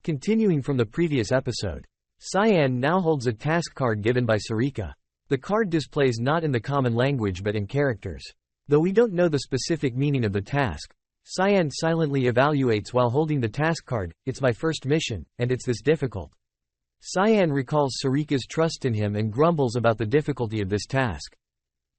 Continuing from the previous episode, Cyan now holds a task card given by Sarika. The card displays not in the common language but in characters. Though we don't know the specific meaning of the task, Cyan silently evaluates while holding the task card, "It's my first mission, and it's this difficult." Cyan recalls Sarika's trust in him and grumbles about the difficulty of this task.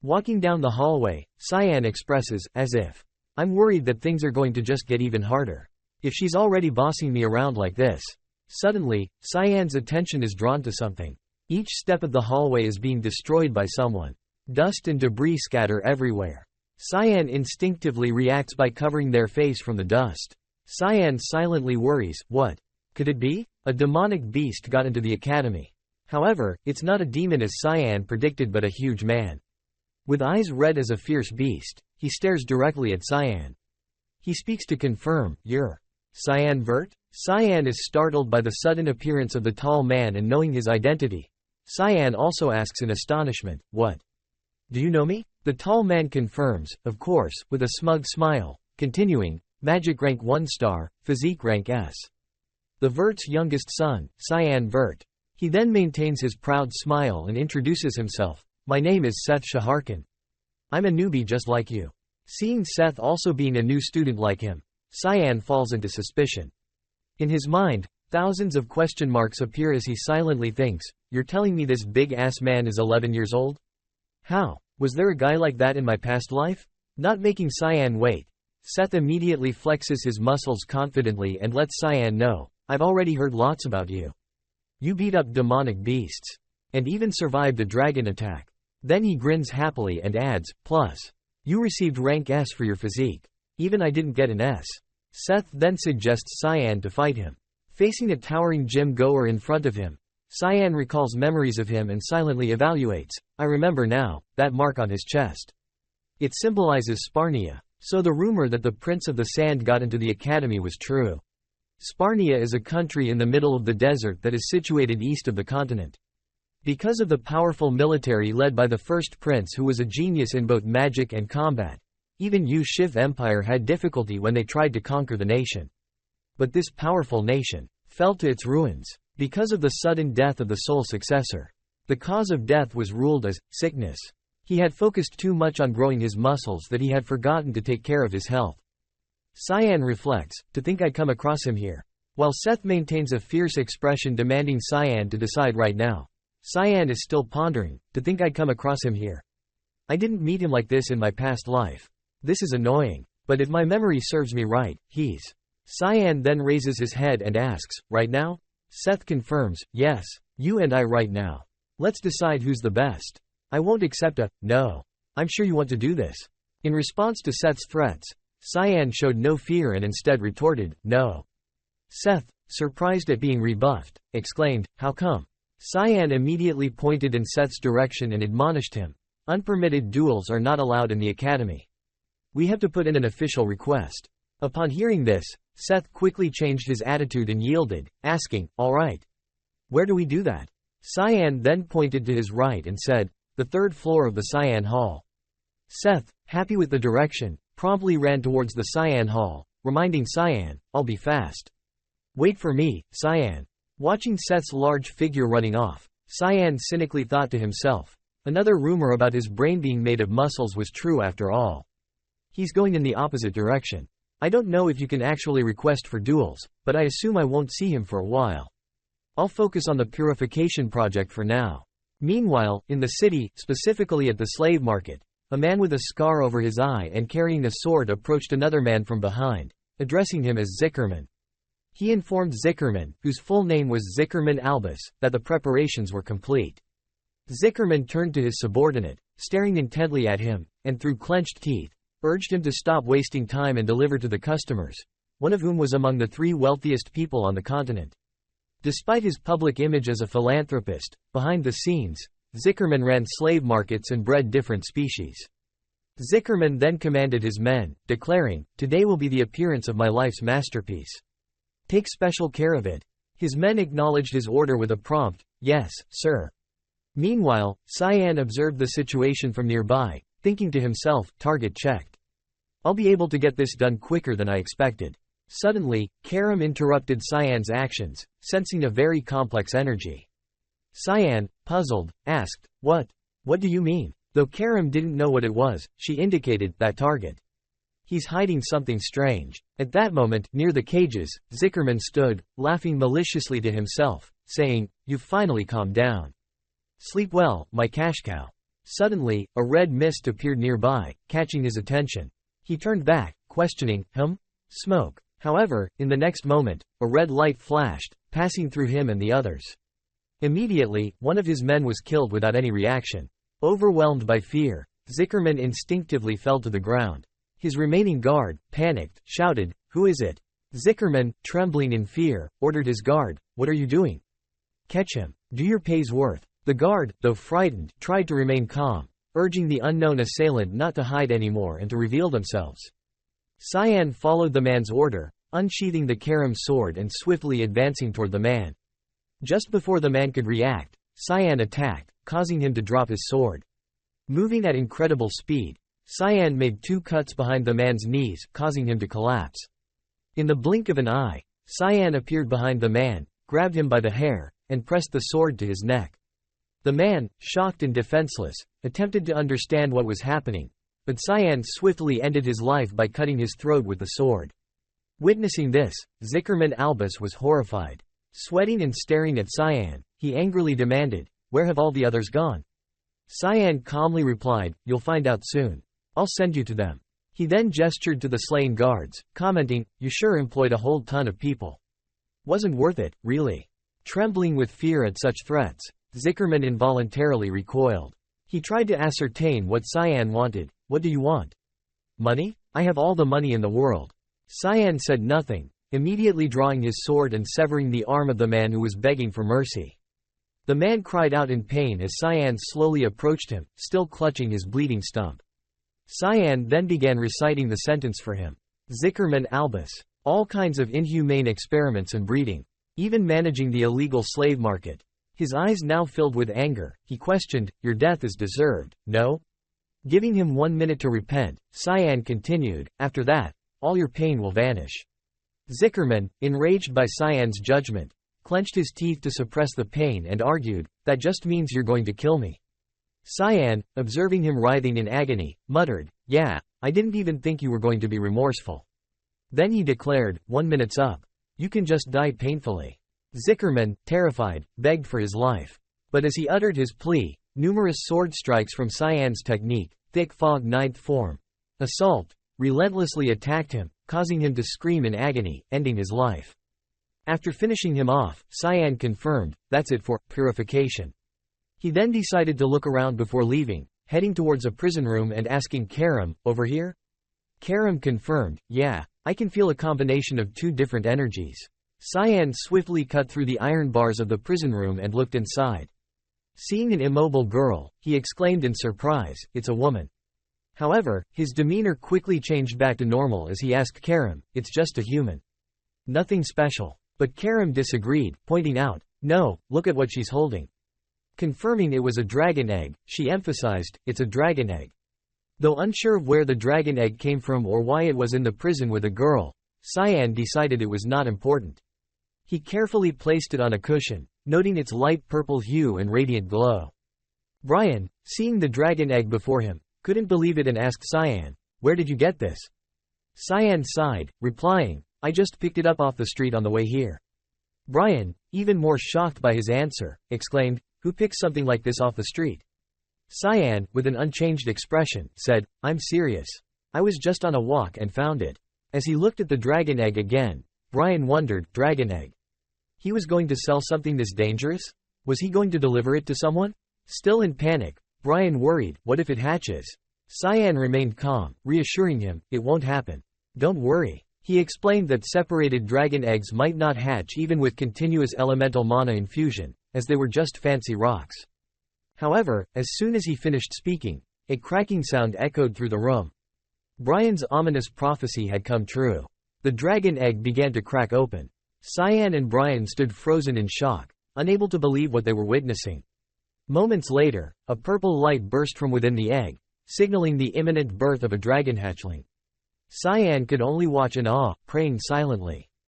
Walking down the hallway, Cyan expresses, as if, "I'm worried that things are going to just get even harder. If she's already bossing me around like this." Suddenly, Cyan's attention is drawn to something. Each step of the hallway is being destroyed by someone. Dust and debris scatter everywhere. Cyan instinctively reacts by covering their face from the dust. Cyan silently worries, what could it be? A demonic beast got into the academy. However, it's not a demon as Cyan predicted but a huge man. With eyes red as a fierce beast, he stares directly at Cyan. He speaks to confirm, "You're Cyan Vert?" Cyan is startled by the sudden appearance of the tall man and knowing his identity. Cyan also asks in astonishment, "What? Do you know me?" The tall man confirms, of course, with a smug smile, continuing, "Magic rank 1 star, physique rank S. The Vert's youngest son, Cyan Vert." He then maintains his proud smile and introduces himself. "My name is Seth Shaharkin. I'm a newbie just like you." Seeing Seth also being a new student like him, Cyan falls into suspicion. In his mind, thousands of question marks appear as he silently thinks, "You're telling me this big-ass man is 11 years old? How? Was there a guy like that in my past life?" Not making Cyan wait, Seth immediately flexes his muscles confidently and lets Cyan know, "I've already heard lots about you. You beat up demonic beasts. And even survived a dragon attack." Then he grins happily and adds, "Plus, you received rank S for your physique. Even I didn't get an S." Seth then suggests Cyan to fight him. Facing a towering gym goer in front of him, Cyan recalls memories of him and silently evaluates, "I remember now, that mark on his chest. It symbolizes Sparnia." So the rumor that the Prince of the Sand got into the academy was true. Sparnia is a country in the middle of the desert that is situated east of the continent. Because of the powerful military led by the first prince who was a genius in both magic and combat, even Yu-Shiv Empire had difficulty when they tried to conquer the nation. But this powerful nation fell to its ruins because of the sudden death of the sole successor. The cause of death was ruled as sickness. He had focused too much on growing his muscles that he had forgotten to take care of his health. Cyan reflects, "To think I'd come across him here." While Seth maintains a fierce expression demanding Cyan to decide right now, Cyan is still pondering, "To think I'd come across him here. I didn't meet him like this in my past life. This is annoying. But if my memory serves me right, he's..." Cyan then raises his head and asks, "Right now?" Seth confirms, "Yes, you and I right now. Let's decide who's the best. I won't accept a no. I'm sure you want to do this." In response to Seth's threats, Cyan showed no fear and instead retorted, "No." Seth, surprised at being rebuffed, exclaimed, "How come?" Cyan immediately pointed in Seth's direction and admonished him, "Unpermitted duels are not allowed in the academy. We have to put in an official request." Upon hearing this, Seth quickly changed his attitude and yielded, asking, "All right. Where do we do that?" Cyan then pointed to his right and said, "The 3rd floor of the Cyan Hall." Seth, happy with the direction, promptly ran towards the Cyan Hall, reminding Cyan, "I'll be fast. Wait for me, Cyan." Watching Seth's large figure running off, Cyan cynically thought to himself, another rumor about his brain being made of muscles was true after all. He's going in the opposite direction. I don't know if you can actually request for duels, but I assume I won't see him for a while. I'll focus on the purification project for now. Meanwhile, in the city, specifically at the slave market, a man with a scar over his eye and carrying a sword approached another man from behind, addressing him as Zickerman. He informed Zickerman, whose full name was Zickerman Albus, that the preparations were complete. Zickerman turned to his subordinate, staring intently at him, and through clenched teeth, urged him to stop wasting time and deliver to the customers, one of whom was among the 3 wealthiest people on the continent. Despite his public image as a philanthropist, behind the scenes, Zickerman ran slave markets and bred different species. Zickerman then commanded his men, declaring, "Today will be the appearance of my life's masterpiece. Take special care of it." His men acknowledged his order with a prompt, "Yes, sir." Meanwhile, Cyan observed the situation from nearby, thinking to himself, "Target checked. I'll be able to get this done quicker than I expected." Suddenly, Karam interrupted Cyan's actions, sensing a very complex energy. Cyan, puzzled, asked, What? What do you mean? Though Karam didn't know what it was, she indicated that target. He's hiding something strange. At that moment, near the cages, Zickerman stood, laughing maliciously to himself, saying, You've finally calmed down. Sleep well, my cash cow. Suddenly, a red mist appeared nearby, catching his attention. He turned back, questioning, Smoke. However, in the next moment, a red light flashed, passing through him and the others. Immediately, one of his men was killed without any reaction. Overwhelmed by fear, Zickerman instinctively fell to the ground. His remaining guard, panicked, shouted, Who is it? Zickerman, trembling in fear, ordered his guard, What are you doing? Catch him. Do your pay's worth. The guard, though frightened, tried to remain calm, urging the unknown assailant not to hide anymore and to reveal themselves. Cyan followed the man's order, unsheathing the Karam sword and swiftly advancing toward the man. Just before the man could react, Cyan attacked, causing him to drop his sword. Moving at incredible speed, Cyan made 2 cuts behind the man's knees, causing him to collapse. In the blink of an eye, Cyan appeared behind the man, grabbed him by the hair, and pressed the sword to his neck. The man, shocked and defenseless, attempted to understand what was happening, but Cyan swiftly ended his life by cutting his throat with the sword. Witnessing this, Zickerman Albus was horrified. Sweating and staring at Cyan, he angrily demanded, Where have all the others gone? Cyan calmly replied, You'll find out soon. I'll send you to them. He then gestured to the slain guards, commenting, You sure employed a whole ton of people. Wasn't worth it, really. Trembling with fear at such threats, Zickerman involuntarily recoiled. He tried to ascertain what Cyan wanted. What do you want? Money? I have all the money in the world. Cyan said nothing, immediately drawing his sword and severing the arm of the man who was begging for mercy. The man cried out in pain as Cyan slowly approached him, still clutching his bleeding stump. Cyan then began reciting the sentence for him. Zickerman Albus. All kinds of inhumane experiments and breeding. Even managing the illegal slave market. His eyes now filled with anger, he questioned, Your death is deserved, no? Giving him 1 minute to repent, Cyan continued, After that, all your pain will vanish. Zickerman, enraged by Cyan's judgment, clenched his teeth to suppress the pain and argued, That just means you're going to kill me. Cyan, observing him writhing in agony, muttered, Yeah, I didn't even think you were going to be remorseful. Then he declared, 1 minute's up. You can just die painfully. Zickerman, terrified, begged for his life. But as he uttered his plea, numerous sword strikes from Cyan's technique, thick fog ninth form, assault, relentlessly attacked him, causing him to scream in agony, ending his life. After finishing him off, Cyan confirmed, That's it for purification. He then decided to look around before leaving, heading towards a prison room and asking Karam, Over here? Karam confirmed, Yeah, I can feel a combination of 2 different energies. Cyan swiftly cut through the iron bars of the prison room and looked inside. Seeing an immobile girl, he exclaimed in surprise, It's a woman. However, his demeanor quickly changed back to normal as he asked Karam, It's just a human. Nothing special. But Karam disagreed, pointing out, No, look at what she's holding. Confirming it was a dragon egg, she emphasized, It's a dragon egg. Though unsure of where the dragon egg came from or why it was in the prison with a girl, Cyan decided it was not important. He carefully placed it on a cushion, noting its light purple hue and radiant glow. Brian, seeing the dragon egg before him, couldn't believe it and asked Cyan, Where did you get this? Cyan sighed, replying, I just picked it up off the street on the way here. Brian, even more shocked by his answer, exclaimed, Who picks something like this off the street? Cyan, with an unchanged expression, said, I'm serious. I was just on a walk and found it. As he looked at the dragon egg again, Brian wondered, Dragon egg. He was going to sell something this dangerous? Was he going to deliver it to someone? Still in panic, Brian worried, What if it hatches? Cyan remained calm, reassuring him, It won't happen. Don't worry. He explained that separated dragon eggs might not hatch even with continuous elemental mana infusion, as they were just fancy rocks. However, as soon as he finished speaking, a cracking sound echoed through the room. Brian's ominous prophecy had come true. The dragon egg began to crack open. Cyan and Brian stood frozen in shock, unable to believe what they were witnessing. Moments later, a purple light burst from within the egg, signaling the imminent birth of a dragon hatchling. Cyan could only watch in awe, praying silently.